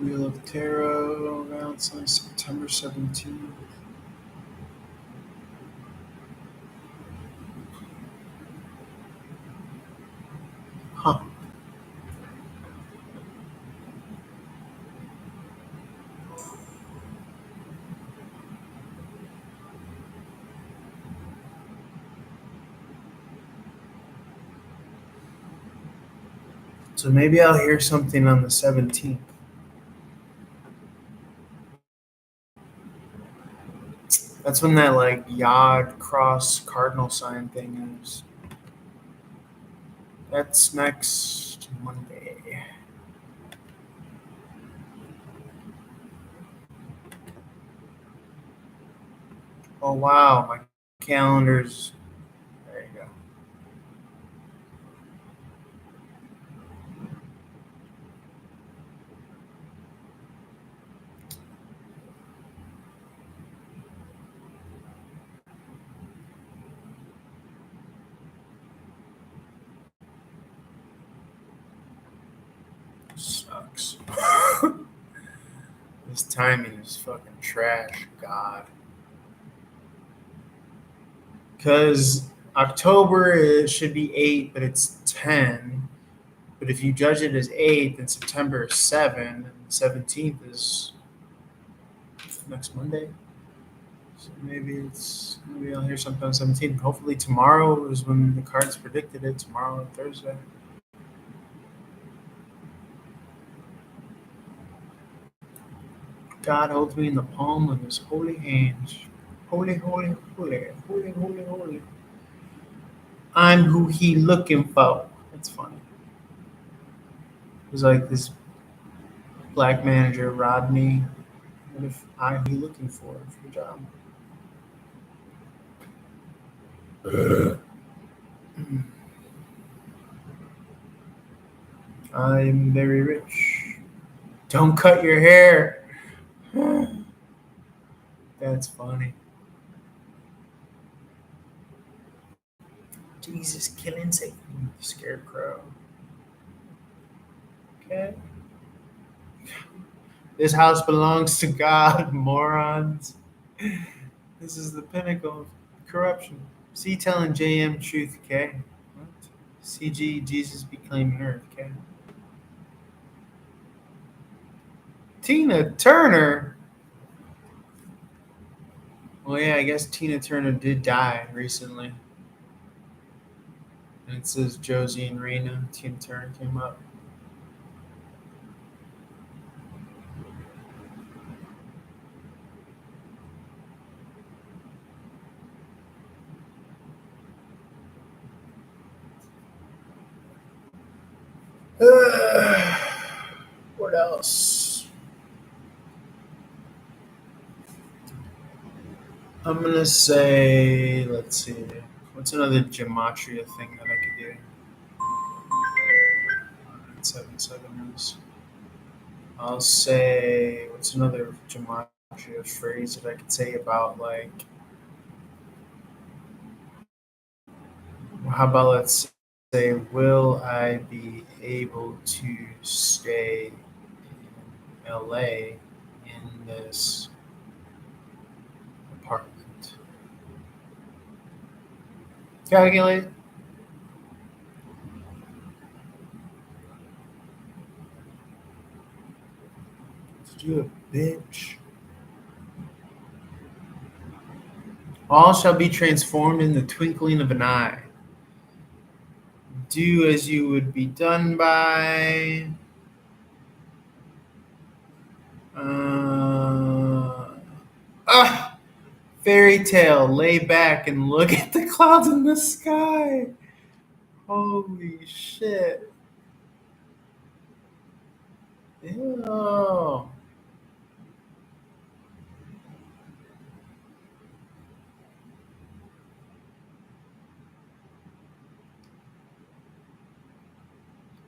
Wheel of Tarot, Valentine's, September 17th. Huh. So maybe I'll hear something on the 17th. That's when that like Yod cross cardinal sign thing is. That's next Monday. Oh wow, my calendar's there you go. Sucks. This timing is fucking trash, God. Because October it should be 8, but it's 10. But if you judge it as 8, then September is 7, and the 17th is next Monday. So maybe I'll hear something on 17. Hopefully tomorrow is when the cards predicted it. Tomorrow, Thursday. God holds me in the palm of his holy hands. Holy, holy, holy, holy, holy, holy. I'm who he looking for. That's funny. It was like this black manager, Rodney. What if I'm who he looking for your job? I'm very rich. Don't cut your hair. That's funny. Jesus, killing Satan. Scarecrow. Okay. This house belongs to God, morons. This is the pinnacle of corruption. C telling JM truth, okay? What? CG, Jesus be claiming earth, okay? Tina Turner? Well, yeah, I guess Tina Turner did die recently. And it says Josie and Rena. Tina Turner came up. What else? I'm gonna say, let's see, what's another gematria thing that I could do? 7 is. I'll say, what's another gematria phrase that I could say about like, how about let's say, will I be able to stay in LA in this apartment? Calculate. You a bitch. All shall be transformed in the twinkling of an eye. Do as you would be done by. Uh, ah, fairy tale. Lay back and look at the clouds in the sky. Holy shit. Ew.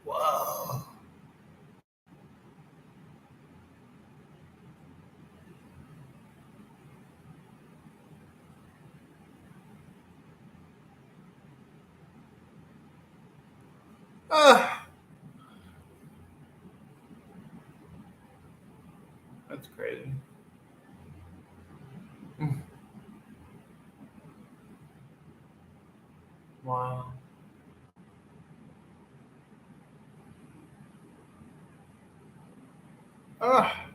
Whoa. Ah, that's crazy. Wow. Ah,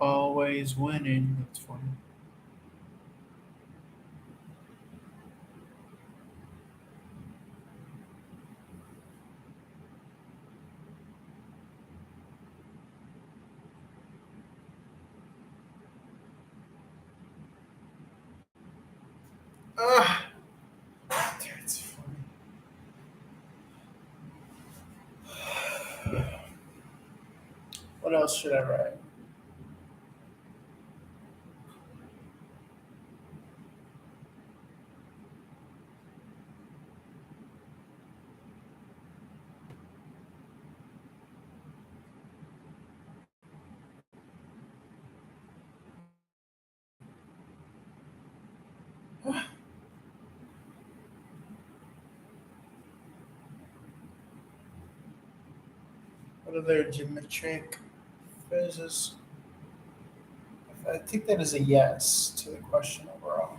always winning. That's funny. Ah, that's funny. What else should I write? What other geometric phrases? I think that is a yes to the question overall.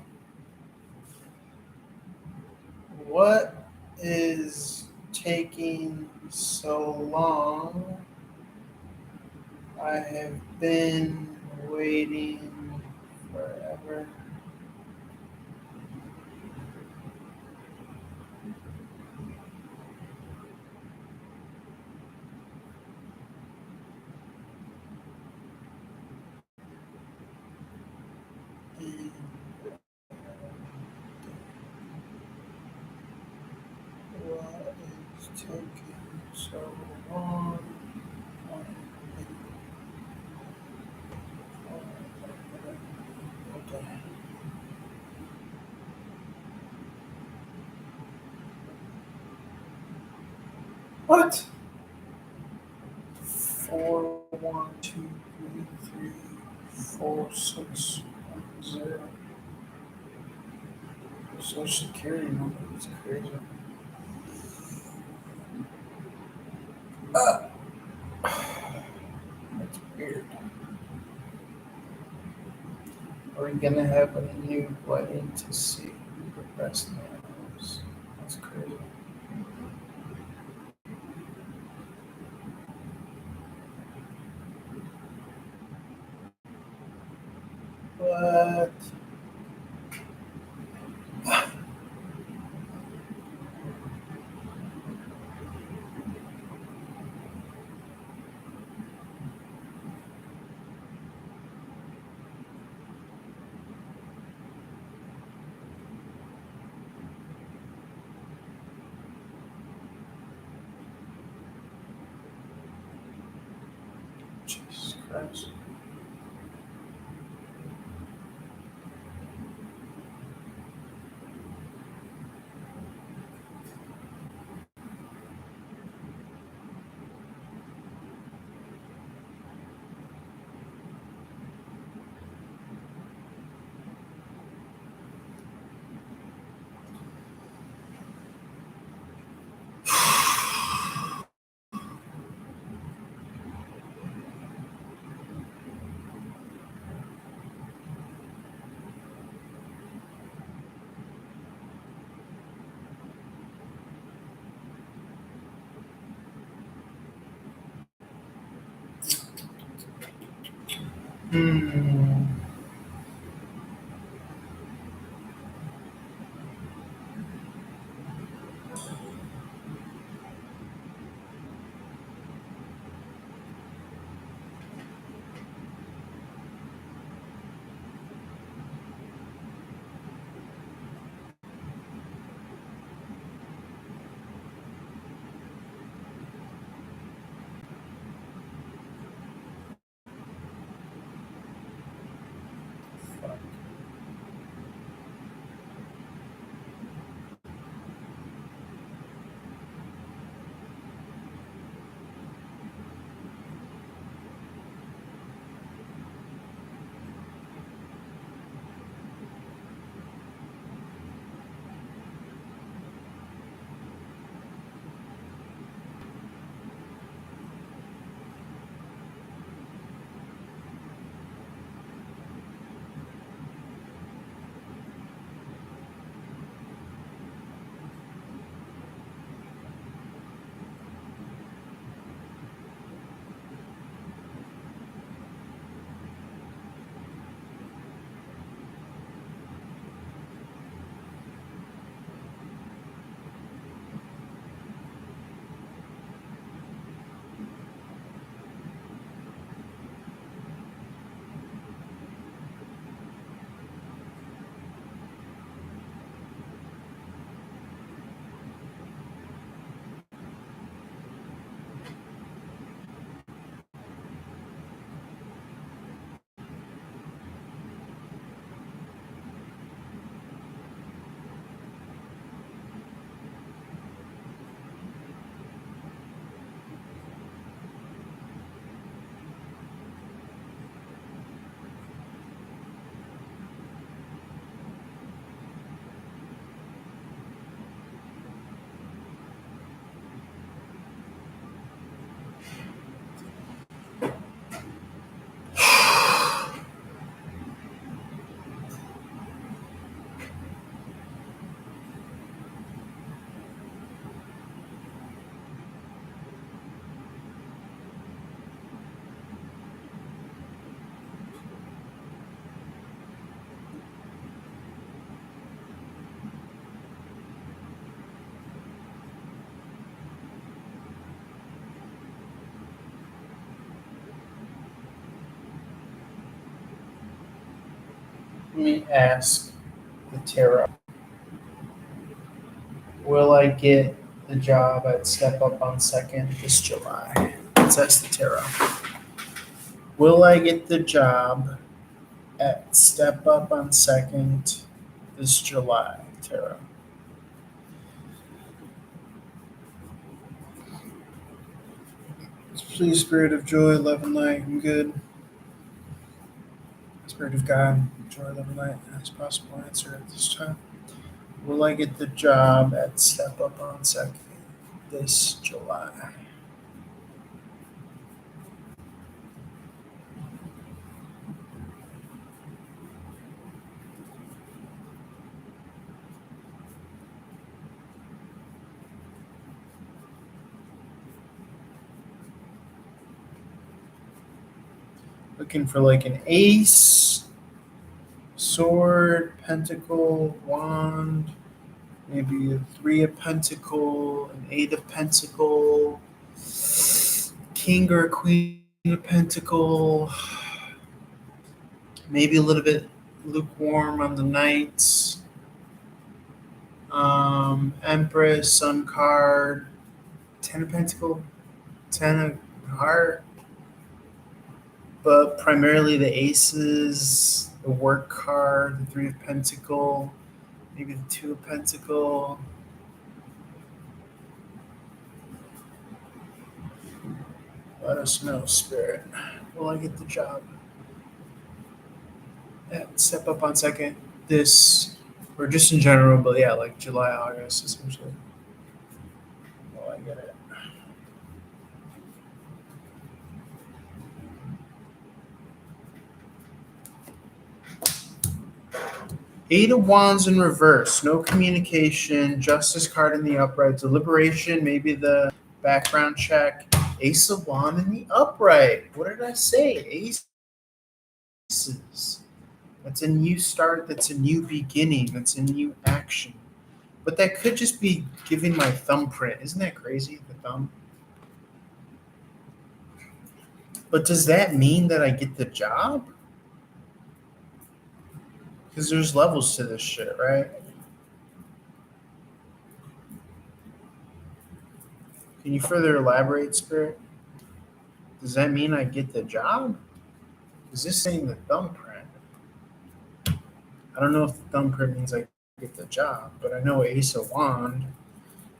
What is taking so long? I have been waiting forever. And what is taking so long? I have been okay. What? 412334610. Social security number is crazy. Uh, that's weird. Are we gonna have a new wedding to see who the best man is? That's crazy. But Jesus Christ. Hmm. Let me ask the tarot. Will I get the job at Step Up on Second this July? Let's ask the tarot. Will I get the job at Step Up on Second this July, tarot? Please, Spirit of Joy, Love, and Light, I'm good. Spirit of God, Joy, Love, and Light, as possible answer at this time. Will I get the job at Step Up on Second this July? Looking for like an ace, sword, pentacle, wand, maybe a three of pentacle, an eight of pentacle, king or queen of pentacle, maybe a little bit lukewarm on the knights, empress, sun card, ten of pentacle, ten of heart, but primarily the aces, the work card, the three of pentacle, maybe the two of pentacle. Let us know, Spirit. Will I get the job? Yeah, Step Up on Second this, or just in general, but yeah, like July, August, essentially. Will I get it? Eight of Wands in reverse, no communication, Justice card in the upright, deliberation, maybe the background check, Ace of Wands in the upright. What did I say? Aces. That's a new start, that's a new beginning, that's a new action. But that could just be giving my thumbprint. Isn't that crazy, the thumb? But does that mean that I get the job? Because there's levels to this shit, right? Can you further elaborate, Spirit? Does that mean I get the job? Is this saying the thumbprint? I don't know if the thumbprint means I get the job, but I know Ace of Wand.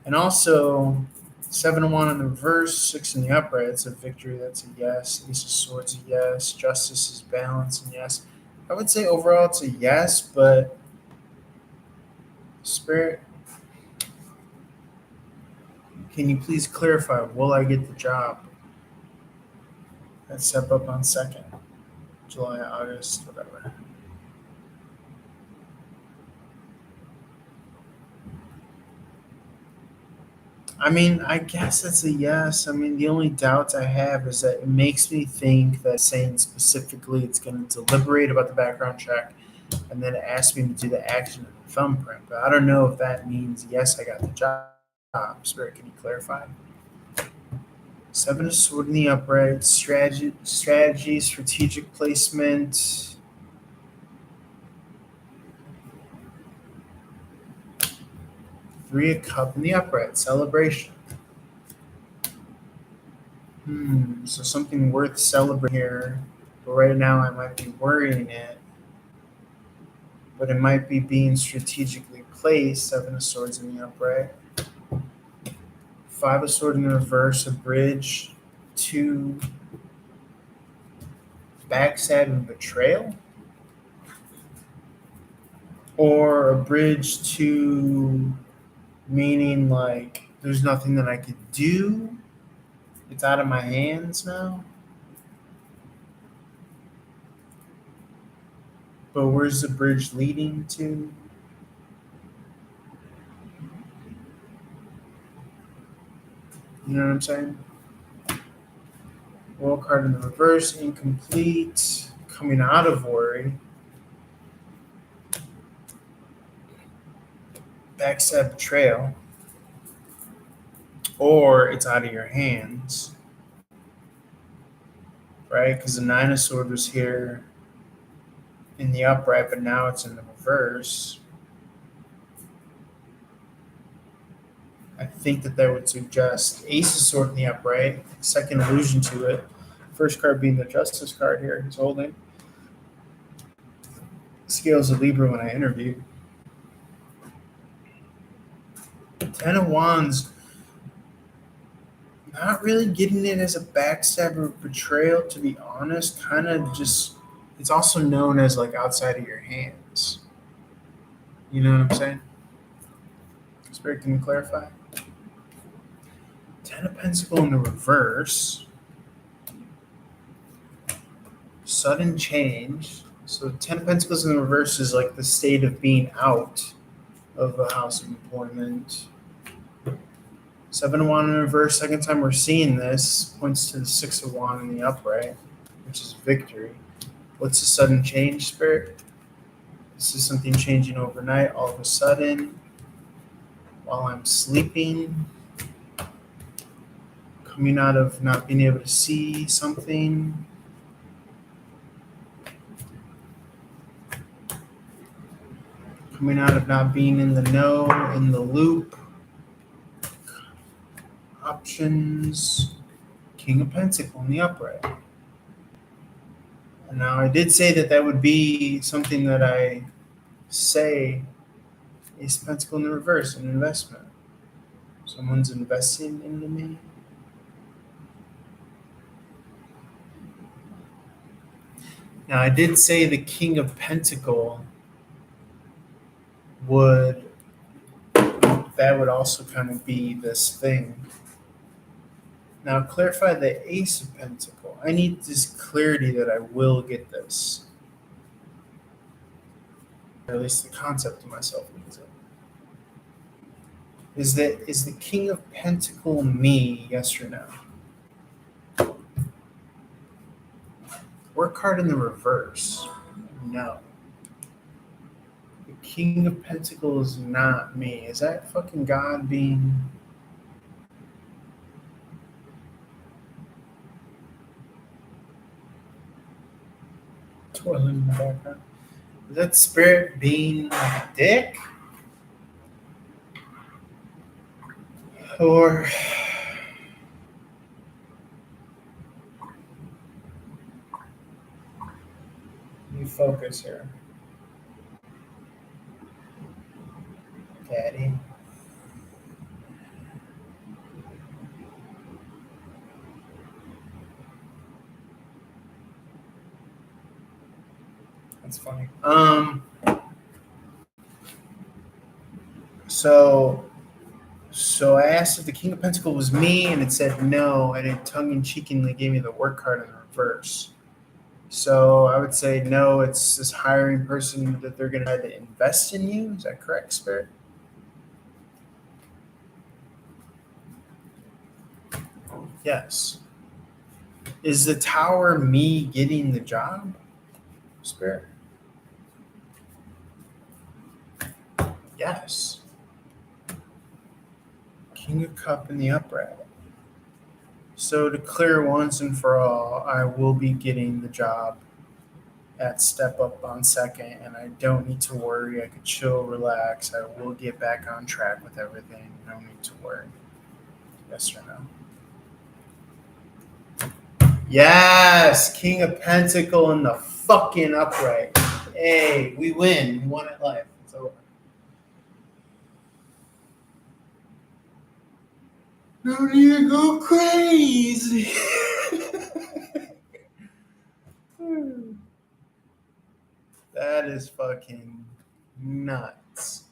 And also, Seven of Wand in the reverse, Six in the upright. It's a victory. That's a yes. Ace of Swords, a yes. Justice is balance, and yes. I would say overall it's a yes, but Spirit, can you please clarify? Will I get the job? Let's Step Up on Second, July, August, whatever. I mean, I guess it's a yes. I mean, the only doubt I have is that it makes me think that saying specifically it's going to deliberate about the background check and then it asks me to do the action of the thumbprint. But I don't know if that means yes, I got the job. Spirit, can you clarify? Seven of Sword in the upright, strategy, strategic placement. Three of Cup in the upright, celebration. So something worth celebrating here. But right now I might be worrying it. But it might be being strategically placed. Seven of Swords in the upright. Five of Swords in the reverse, a bridge to backstab and betrayal. Or a bridge to meaning like there's nothing that I could do. It's out of my hands now. But where's the bridge leading to? You know what I'm saying? World card in the reverse, incomplete, coming out of worry. Backstab betrayal. Or it's out of your hands. Right? Because the Nine of Swords was here. in the upright, but now it's in the reverse. I think that would suggest ace of sword in the upright, second allusion to it. First card being the justice card here he's holding. Scales of Libra when I interviewed. Ten of Wands, not really getting it as a backstab or betrayal, to be honest. Kind of just, it's also known as like outside of your hands. You know what I'm saying? Spirit, can you clarify? Ten of Pentacles in the reverse. Sudden change. So Ten of Pentacles in the reverse is like the state of being out of the house of employment. Seven of Wands in the reverse, second time we're seeing this, points to the Six of Wands in the upright, which is victory. What's the sudden change, Spirit? This is something changing overnight, all of a sudden, while I'm sleeping, coming out of not being able to see something. Coming out of not being in the know, in the loop. Options. King of Pentacles in the upright. And now I did say that would be something that I say Ace of Pentacles in the reverse, an investment. Someone's investing into me. Now I did say the King of Pentacles would also kind of be this thing. Now clarify the Ace of Pentacles. I need this clarity that I will get this. Or at least the concept of myself needs it. Is the King of Pentacles me, yes or no? Work hard in the reverse. No. The King of Pentacles is not me. Is that fucking God being... twirling in the background? Is that Spirit being like a dick? Or... you focus here. Daddy. That's funny. So I asked if the King of Pentacles was me, and it said no, and it tongue-in-cheekingly gave me the work card in the reverse. So I would say no, it's this hiring person that they're going to try to invest in you. Is that correct, Spirit? Yes. Is the Tower me getting the job, Spirit? Yes. King of Cup in the upright. So to clear once and for all, I will be getting the job at Step Up on second, and I don't need to worry. I could chill, relax. I will get back on track with everything. No need to worry. Yes or no? Yes! King of Pentacles in the fucking upright. Hey, we win. We won at life. It's over. No need to go crazy. That is fucking nuts.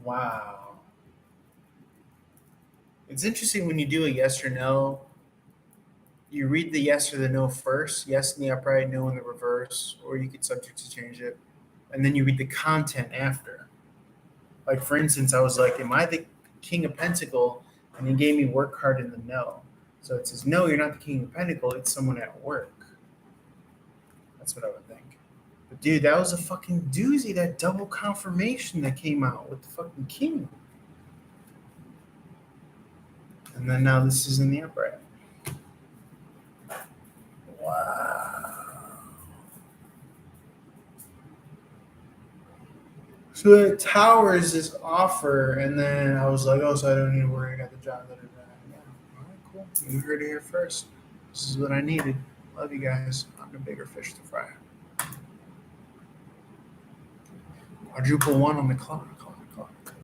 Wow. It's interesting when you do a yes or no. You read the yes or the no first, yes in the upright, no in the reverse, or you could subject to change it. And then you read the content after. Like, for instance, I was like, am I the King of Pentacles? And he gave me work hard in the no. So it says, no, you're not the King of Pentacles. It's someone at work. That's what I would think. But, dude, that was a fucking doozy, that double confirmation that came out with the fucking king. And then now this is in the upright. So it towers this offer, and then I was like, oh, so I don't need to worry. I got the job. Da, da, da. Yeah. All right, cool. You heard it here first. This is what I needed. Love you guys. I'm the bigger fish to fry. Quadruple one on the clock.